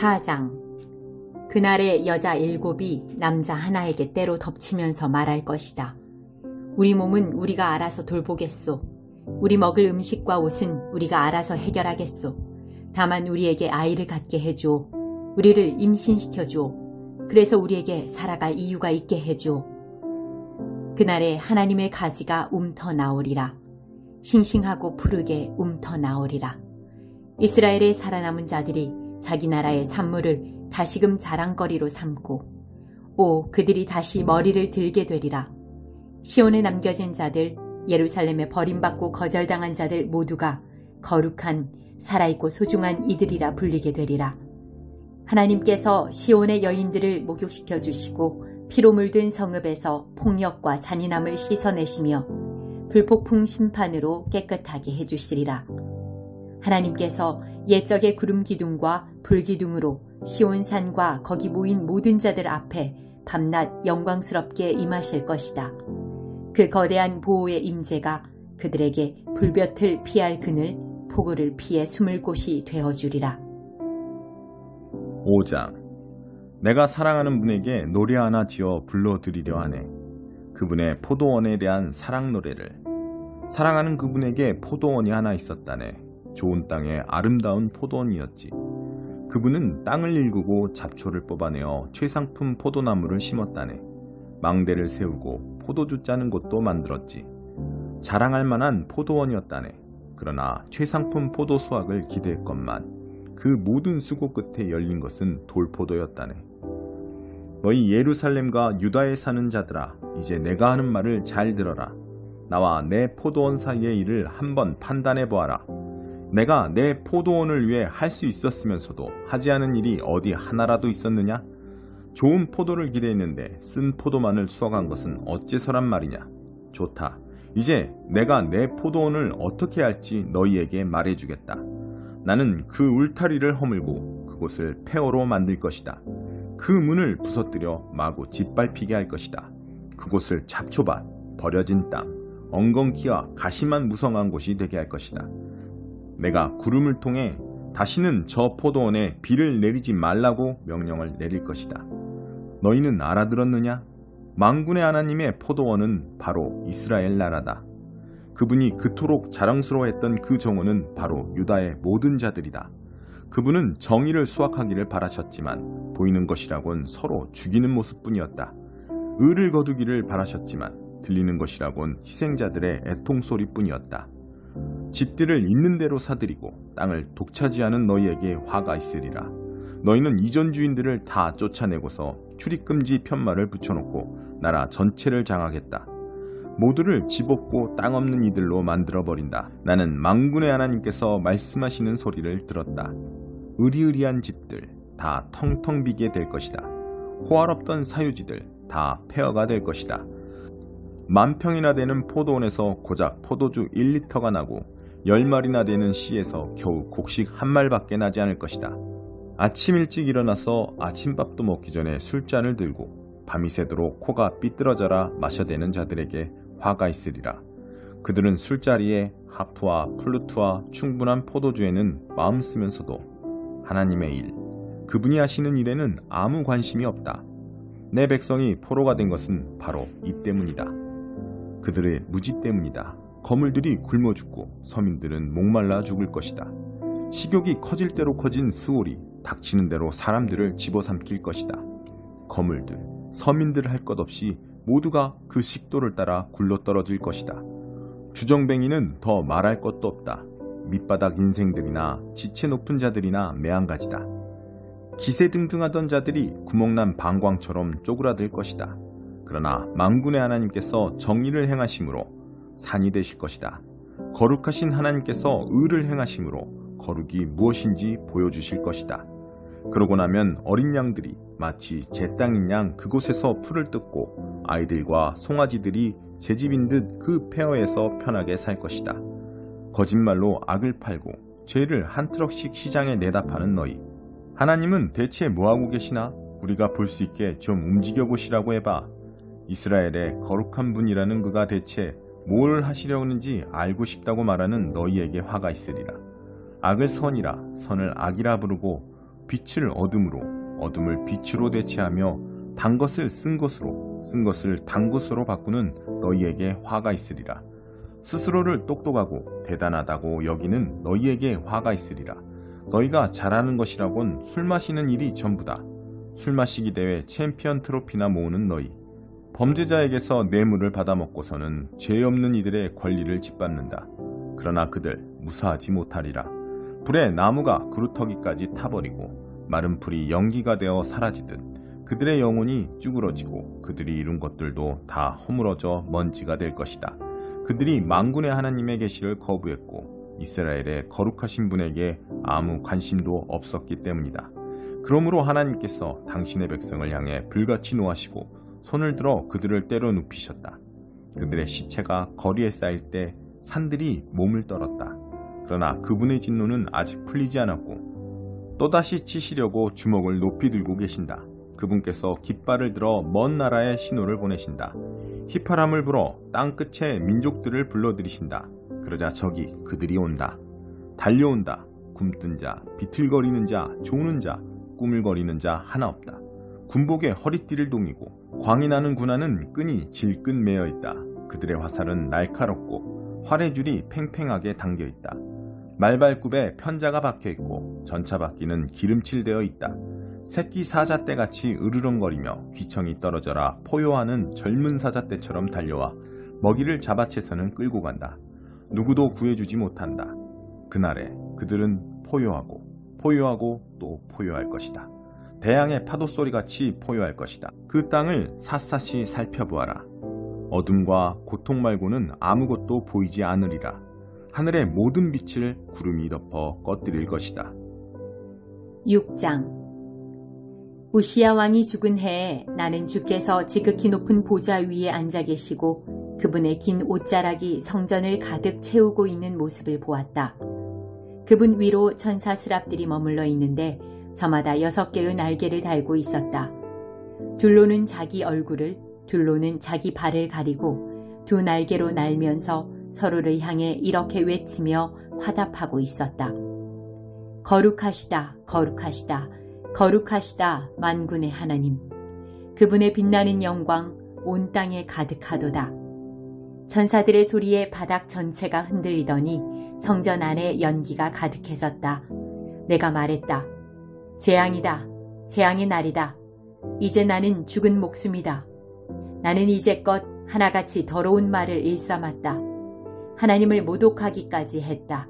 4장. 그날에 여자 7이 남자 하나에게 때로 덮치면서 말할 것이다. 우리 몸은 우리가 알아서 돌보겠소. 우리 먹을 음식과 옷은 우리가 알아서 해결하겠소. 다만 우리에게 아이를 갖게 해줘. 우리를 임신시켜줘. 그래서 우리에게 살아갈 이유가 있게 해줘. 그날에 하나님의 가지가 움터 나오리라. 싱싱하고 푸르게 움터 나오리라. 이스라엘의 살아남은 자들이 자기 나라의 산물을 다시금 자랑거리로 삼고 그들이 다시 머리를 들게 되리라. 시온에 남겨진 자들, 예루살렘에 버림받고 거절당한 자들 모두가 거룩한 살아있고 소중한 이들이라 불리게 되리라. 하나님께서 시온의 여인들을 목욕시켜 주시고 피로 물든 성읍에서 폭력과 잔인함을 씻어내시며 불폭풍 심판으로 깨끗하게 해주시리라. 하나님께서 옛적의 구름 기둥과 불 기둥으로 시온산과 거기 모인 모든 자들 앞에 밤낮 영광스럽게 임하실 것이다. 그 거대한 보호의 임재가 그들에게 불볕을 피할 그늘, 폭우를 피해 숨을 곳이 되어주리라. 5장. 내가 사랑하는 분에게 노래 하나 지어 불러드리려 하네. 그분의 포도원에 대한 사랑 노래를. 사랑하는 그분에게 포도원이 하나 있었다네. 좋은 땅에 아름다운 포도원이었지. 그분은 땅을 일구고 잡초를 뽑아내어 최상품 포도나무를 심었다네. 망대를 세우고 포도주 짜는 곳도 만들었지. 자랑할 만한 포도원이었다네. 그러나 최상품 포도 수확을 기대했건만 그 모든 수고 끝에 열린 것은 돌포도였다네. 너희 예루살렘과 유다에 사는 자들아, 이제 내가 하는 말을 잘 들어라. 나와 내 포도원 사이의 일을 한번 판단해 보아라. 내가 내 포도원을 위해 할 수 있었으면서도 하지 않은 일이 어디 하나라도 있었느냐? 좋은 포도를 기대했는데 쓴 포도만을 수확한 것은 어째서란 말이냐? 좋다. 이제 내가 내 포도원을 어떻게 할지 너희에게 말해주겠다. 나는 그 울타리를 허물고 그곳을 폐허로 만들 것이다. 그 문을 부서뜨려 마구 짓밟히게 할 것이다. 그곳을 잡초밭, 버려진 땅, 엉겅퀴와 가시만 무성한 곳이 되게 할 것이다. 내가 구름을 통해 다시는 저 포도원에 비를 내리지 말라고 명령을 내릴 것이다. 너희는 알아들었느냐? 만군의 하나님의 포도원은 바로 이스라엘 나라다. 그분이 그토록 자랑스러워했던 그 정오는 바로 유다의 모든 자들이다. 그분은 정의를 수확하기를 바라셨지만 보이는 것이라곤 서로 죽이는 모습뿐이었다. 의를 거두기를 바라셨지만 들리는 것이라곤 희생자들의 애통소리뿐이었다. 집들을 있는 대로 사들이고 땅을 독차지하는 너희에게 화가 있으리라. 너희는 이전 주인들을 다 쫓아내고서 출입금지 편말을 붙여놓고 나라 전체를 장악했다. 모두를 집 없고 땅 없는 이들로 만들어버린다. 나는 만군의 하나님께서 말씀하시는 소리를 들었다. 의리의리한 집들 다 텅텅 비게 될 것이다. 호화롭던 사유지들 다 폐허가 될 것이다. 10,000평이나 되는 포도원에서 고작 포도주 1리터가 나고 10마리나 되는 씨에서 겨우 곡식 1말밖에 나지 않을 것이다. 아침 일찍 일어나서 아침밥도 먹기 전에 술잔을 들고 밤이 새도록 코가 삐뚤어져라 마셔대는 자들에게 화가 있으리라. 그들은 술자리에 하프와 플루트와 충분한 포도주에는 마음 쓰면서도 하나님의 일, 그분이 하시는 일에는 아무 관심이 없다. 내 백성이 포로가 된 것은 바로 이 때문이다. 그들의 무지 때문이다. 거물들이 굶어 죽고 서민들은 목말라 죽을 것이다. 식욕이 커질 대로 커진 스올이 닥치는 대로 사람들을 집어삼킬 것이다. 거물들, 서민들 할 것 없이 모두가 그 식도를 따라 굴러떨어질 것이다. 주정뱅이는 더 말할 것도 없다. 밑바닥 인생들이나 지체 높은 자들이나 매한가지다. 기세등등하던 자들이 구멍난 방광처럼 쪼그라들 것이다. 그러나 만군의 하나님께서 정의를 행하심으로 산이 되실 것이다. 거룩하신 하나님께서 의를 행하심으로 거룩이 무엇인지 보여주실 것이다. 그러고 나면 어린 양들이 마치 제 땅인 양 그곳에서 풀을 뜯고 아이들과 송아지들이 제 집인 듯 그 폐허에서 편하게 살 것이다. 거짓말로 악을 팔고 죄를 한 트럭씩 시장에 내다 파는 너희. 하나님은 대체 뭐하고 계시나? 우리가 볼 수 있게 좀 움직여 보시라고 해봐. 이스라엘의 거룩한 분이라는 그가 대체 뭘 하시려는지 알고 싶다고 말하는 너희에게 화가 있으리라. 악을 선이라 선을 악이라 부르고 빛을 어둠으로, 어둠을 빛으로 대체하며 단 것을 쓴 것으로, 쓴 것을 단 것으로 바꾸는 너희에게 화가 있으리라. 스스로를 똑똑하고 대단하다고 여기는 너희에게 화가 있으리라. 너희가 잘하는 것이라곤 술 마시는 일이 전부다. 술 마시기 대회 챔피언 트로피나 모으는 너희. 범죄자에게서 뇌물을 받아먹고서는 죄 없는 이들의 권리를 짓밟는다. 그러나 그들 무사하지 못하리라. 불에 나무가 그루터기까지 타버리고 마른 풀이 연기가 되어 사라지듯 그들의 영혼이 쭈그러지고 그들이 이룬 것들도 다 허물어져 먼지가 될 것이다. 그들이 만군의 하나님의 계시를 거부했고 이스라엘의 거룩하신 분에게 아무 관심도 없었기 때문이다. 그러므로 하나님께서 당신의 백성을 향해 불같이 노하시고 손을 들어 그들을 때려 눕히셨다. 그들의 시체가 거리에 쌓일 때 산들이 몸을 떨었다. 그러나 그분의 진노는 아직 풀리지 않았고 또다시 치시려고 주먹을 높이 들고 계신다. 그분께서 깃발을 들어 먼 나라에 신호를 보내신다. 휘파람을 불어 땅끝에 민족들을 불러들이신다. 그러자 저기 그들이 온다. 달려온다. 굼뜬 자, 비틀거리는 자, 조는 자, 꾸물거리는 자 하나 없다. 군복에 허리띠를 동이고 광이 나는 군화는 끈이 질끈 매여 있다. 그들의 화살은 날카롭고 활의 줄이 팽팽하게 당겨 있다. 말발굽에 편자가 박혀 있고 전차 바퀴는 기름칠되어 있다. 새끼 사자떼같이 으르렁거리며 귀청이 떨어져라 포효하는 젊은 사자떼처럼 달려와 먹이를 잡아채서는 끌고 간다. 누구도 구해주지 못한다. 그날에 그들은 포효하고 또 포효할 것이다. 대양의 파도소리같이 포효할 것이다. 그 땅을 샅샅이 살펴보아라. 어둠과 고통 말고는 아무것도 보이지 않으리라. 하늘의 모든 빛을 구름이 덮어 꺼뜨릴 것이다. 6장. 우시야 왕이 죽은 해에 나는 주께서 지극히 높은 보좌 위에 앉아 계시고 그분의 긴 옷자락이 성전을 가득 채우고 있는 모습을 보았다. 그분 위로 천사 스랍들이 머물러 있는데 저마다 6개의 날개를 달고 있었다. 둘로는 자기 얼굴을, 둘로는 자기 발을 가리고 두 날개로 날면서 서로를 향해 이렇게 외치며 화답하고 있었다. 거룩하시다, 거룩하시다, 거룩하시다 만군의 하나님. 그분의 빛나는 영광 온 땅에 가득하도다. 천사들의 소리에 바닥 전체가 흔들리더니 성전 안에 연기가 가득해졌다. 내가 말했다. 재앙이다. 재앙의 날이다. 이제 나는 죽은 목숨이다. 나는 이제껏 하나같이 더러운 말을 일삼았다. 하나님을 모독하기까지 했다.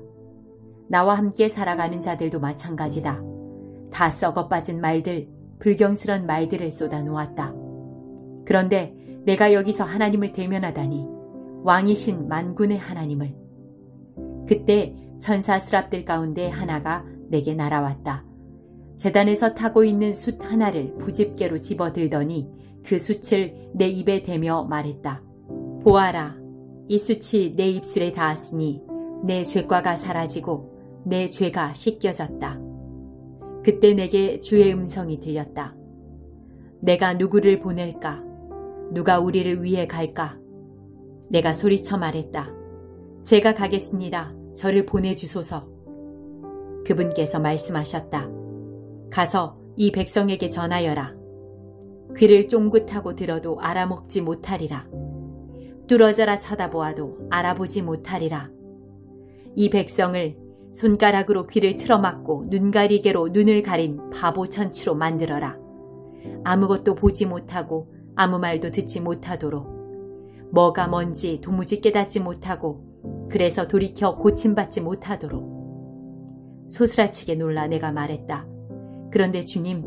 나와 함께 살아가는 자들도 마찬가지다. 다 썩어빠진 말들, 불경스런 말들을 쏟아놓았다. 그런데 내가 여기서 하나님을 대면하다니, 왕이신 만군의 하나님을. 그때 천사 스랍들 가운데 하나가 내게 날아왔다. 제단에서 타고 있는 숯 하나를 부집게로 집어들더니 그 숯을 내 입에 대며 말했다. 보아라, 이 숯이 내 입술에 닿았으니 내 죄과가 사라지고 내 죄가 씻겨졌다. 그때 내게 주의 음성이 들렸다. 내가 누구를 보낼까? 누가 우리를 위해 갈까? 내가 소리쳐 말했다. 제가 가겠습니다. 저를 보내주소서. 그분께서 말씀하셨다. 가서 이 백성에게 전하여라. 귀를 쫑긋하고 들어도 알아먹지 못하리라. 뚫어져라 쳐다보아도 알아보지 못하리라. 이 백성을 손가락으로 귀를 틀어막고 눈가리개로 눈을 가린 바보 천치로 만들어라. 아무것도 보지 못하고 아무 말도 듣지 못하도록. 뭐가 뭔지 도무지 깨닫지 못하고 그래서 돌이켜 고침받지 못하도록. 소스라치게 놀라 내가 말했다. 그런데 주님,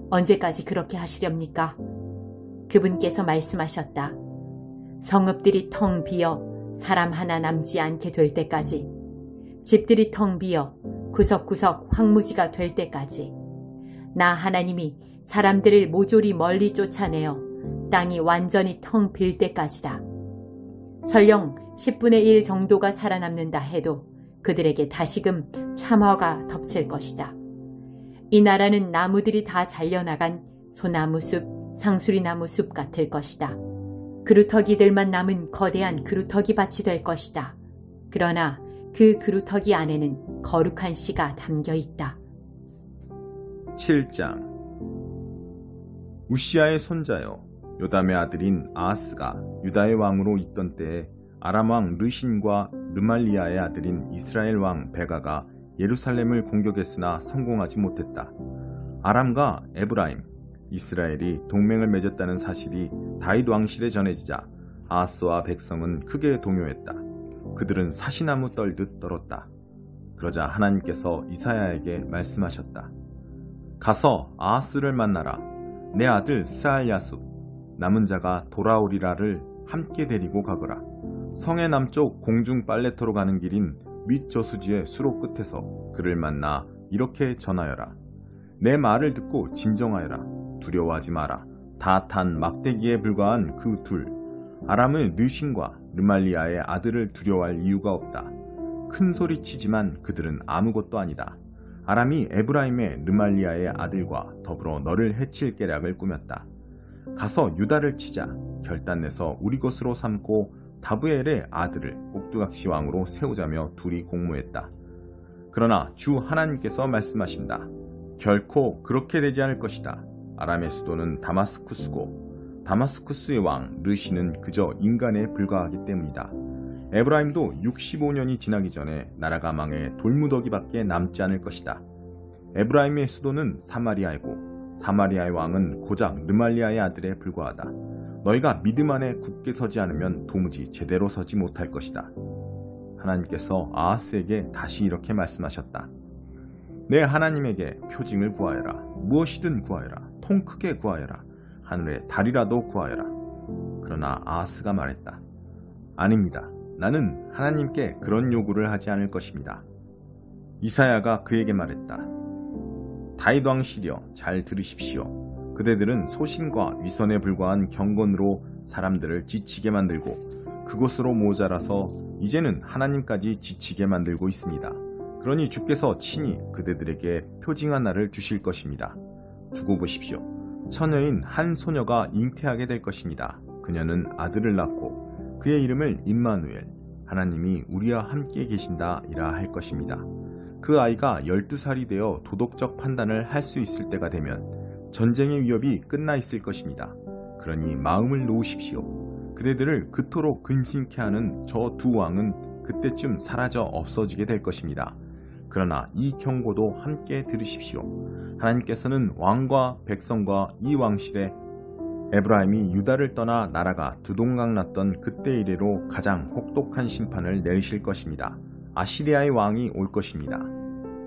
언제까지 그렇게 하시렵니까? 그분께서 말씀하셨다. 성읍들이 텅 비어 사람 하나 남지 않게 될 때까지, 집들이 텅 비어 구석구석 황무지가 될 때까지, 나 하나님이 사람들을 모조리 멀리 쫓아내어 땅이 완전히 텅 빌 때까지다. 설령 10분의 1 정도가 살아남는다 해도 그들에게 다시금 참화가 덮칠 것이다. 이 나라는 나무들이 다 잘려나간 소나무 숲, 상수리나무 숲 같을 것이다. 그루터기들만 남은 거대한 그루터기 밭이 될 것이다. 그러나 그 그루터기 안에는 거룩한 씨가 담겨 있다. 7장. 우시아의 손자여 요담의 아들인 아하스가 유다의 왕으로 있던 때에 아람 왕 르신과 르말리아의 아들인 이스라엘 왕 베가가 예루살렘을 공격했으나 성공하지 못했다. 아람과 에브라임, 이스라엘이 동맹을 맺었다는 사실이 다윗 왕실에 전해지자 아하스와 백성은 크게 동요했다. 그들은 사시나무 떨듯 떨었다. 그러자 하나님께서 이사야에게 말씀하셨다. 가서 아하스를 만나라. 내 아들 스알야숲 남은 자가 돌아오리라를 함께 데리고 가거라. 성의 남쪽 공중 빨래터로 가는 길인 윗저수지의 수로 끝에서 그를 만나 이렇게 전하여라. 내 말을 듣고 진정하여라. 두려워하지 마라. 다 탄 막대기에 불과한 그 둘 아람의 느신과 르말리아의 아들을 두려워할 이유가 없다. 큰 소리 치지만 그들은 아무것도 아니다. 아람이 에브라임의 르말리아의 아들과 더불어 너를 해칠 계략을 꾸몄다. 가서 유다를 치자. 결단내서 우리 것으로 삼고 다브엘의 아들을 꼭두각시 왕으로 세우자며 둘이 공모했다. 그러나 주 하나님께서 말씀하신다. 결코 그렇게 되지 않을 것이다. 아람의 수도는 다마스쿠스고 다마스쿠스의 왕 르시는 그저 인간에 불과하기 때문이다. 에브라임도 65년이 지나기 전에 나라가 망해 돌무더기밖에 남지 않을 것이다. 에브라임의 수도는 사마리아이고 사마리아의 왕은 고작 르말리아의 아들에 불과하다. 너희가 믿음 안에 굳게 서지 않으면 도무지 제대로 서지 못할 것이다. 하나님께서 아하스에게 다시 이렇게 말씀하셨다. 내 하나님에게 표징을 구하여라. 무엇이든 구하여라. 통 크게 구하여라. 하늘의 달이라도 구하여라. 그러나 아하스가 말했다. 아닙니다. 나는 하나님께 그런 요구를 하지 않을 것입니다. 이사야가 그에게 말했다. 다윗 왕시려 잘 들으십시오. 그대들은 소신과 위선에 불과한 경건으로 사람들을 지치게 만들고 그곳으로 모자라서 이제는 하나님까지 지치게 만들고 있습니다. 그러니 주께서 친히 그대들에게 표징한 날을 주실 것입니다. 두고 보십시오. 처녀인 한 소녀가 잉태하게 될 것입니다. 그녀는 아들을 낳고 그의 이름을 임마누엘, 하나님이 우리와 함께 계신다 이라 할 것입니다. 그 아이가 12살이 되어 도덕적 판단을 할 수 있을 때가 되면 전쟁의 위협이 끝나 있을 것입니다. 그러니 마음을 놓으십시오. 그대들을 그토록 근심케 하는 저 두 왕은 그때쯤 사라져 없어지게 될 것입니다. 그러나 이 경고도 함께 들으십시오. 하나님께서는 왕과 백성과 이 왕실에 에브라임이 유다를 떠나 나라가 두동강 났던 그때 이래로 가장 혹독한 심판을 내리실 것입니다. 아시리아의 왕이 올 것입니다.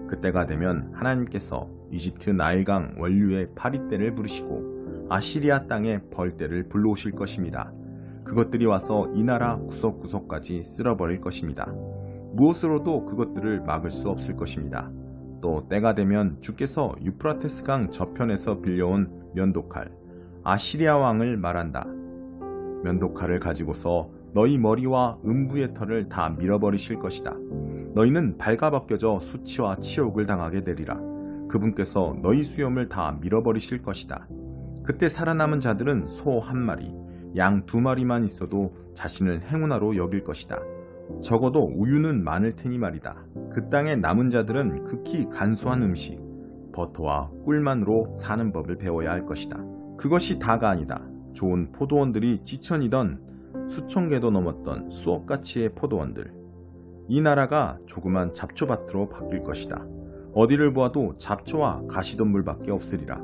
그때가 되면 하나님께서 이집트 나일강 원류의 파리떼를 부르시고 아시리아 땅의 벌떼를 불러오실 것입니다. 그것들이 와서 이 나라 구석구석까지 쓸어버릴 것입니다. 무엇으로도 그것들을 막을 수 없을 것입니다. 또 때가 되면 주께서 유프라테스강 저편에서 빌려온 면도칼 아시리아 왕을 말한다. 면도칼을 가지고서 너희 머리와 음부의 털을 다 밀어버리실 것이다. 너희는 발가벗겨져 수치와 치욕을 당하게 되리라. 그분께서 너희 수염을 다 밀어버리실 것이다. 그때 살아남은 자들은 소 한 마리, 양 2마리만 있어도 자신을 행운아로 여길 것이다. 적어도 우유는 많을 테니 말이다. 그 땅의 남은 자들은 극히 간소한 음식, 버터와 꿀만으로 사는 법을 배워야 할 것이다. 그것이 다가 아니다. 좋은 포도원들이 지천이던 수천 개도 넘었던 수억가치의 포도원들. 이 나라가 조그만 잡초밭으로 바뀔 것이다. 어디를 보아도 잡초와 가시덤불밖에 없으리라.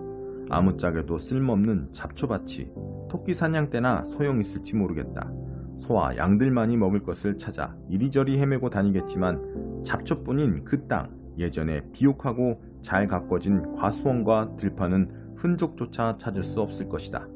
아무짝에도 쓸모없는 잡초밭이 토끼 사냥 때나 소용있을지 모르겠다. 소와 양들만이 먹을 것을 찾아 이리저리 헤매고 다니겠지만 잡초뿐인 그 땅, 예전에 비옥하고 잘 가꿔진 과수원과 들판은 흔적조차 찾을 수 없을 것이다.